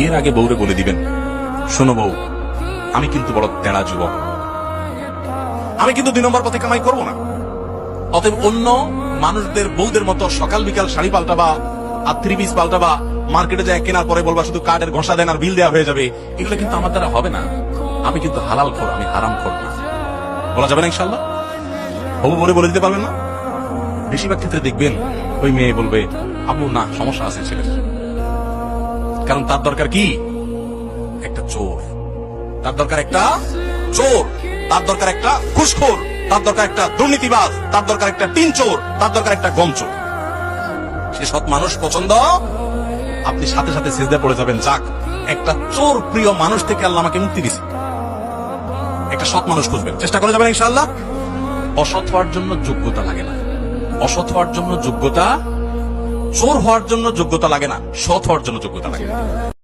বিয়ের আগে বউরে বলে দিবেন, শোনো বউ, আমি কিন্তু বড় তেড়া যুবক, আমি কিন্তু 2 নম্বর পথে কামাই করবো না। অতএব অন্য মানুষদের বউদের মতো সকাল বিকাল শাড়ি পাল্টাবা আর 3 পিস পাল্টাবা, মার্কেটে যায় কেনার পরে বলবা শুধু কার্ডের ঘষা দেন আর বিল দেওয়া হয়ে যাবে, এগুলো কিন্তু আমার দ্বারা হবে না। আমি কিন্তু হালাল খোর, আমি হারাম খোর না। বলা যাবে না ইনশাআল্লাহ? হবু বলে দিতে পারবেন না? বেশিরভাগ ক্ষেত্রে দেখবেন ওই মেয়ে বলবে, আব্বু না, সমস্যা আছে ছেলের, কারণ তার দরকার কি? একটা চোর। তার দরকার একটা চোর, তার দরকার একটা ঘুষখোর, তার দরকার একটা দুর্নীতিবাজ, তার দরকার একটা টিন চোর, তার দরকার একটা গম চোর। সে সৎ মানুষ পছন্দ, আপনি সাথে সাথে সিজদা পড়ে যাবেন, যাক একটা চোর প্রিয় মানুষ থেকে আল্লাহ আমাকে মুক্তি দিছে। একটা সৎ মানুষ খুঁজবেন, চেষ্টা করে যাবেন ইনশাআল্লাহ। অসৎ হওয়ার জন্য যোগ্যতা লাগে না, অসৎ হওয়ার জন্য যোগ্যতা, চোর হওয়ার জন্য যোগ্যতা লাগে না, সৎ হওয়ার জন্য যোগ্যতা লাগে।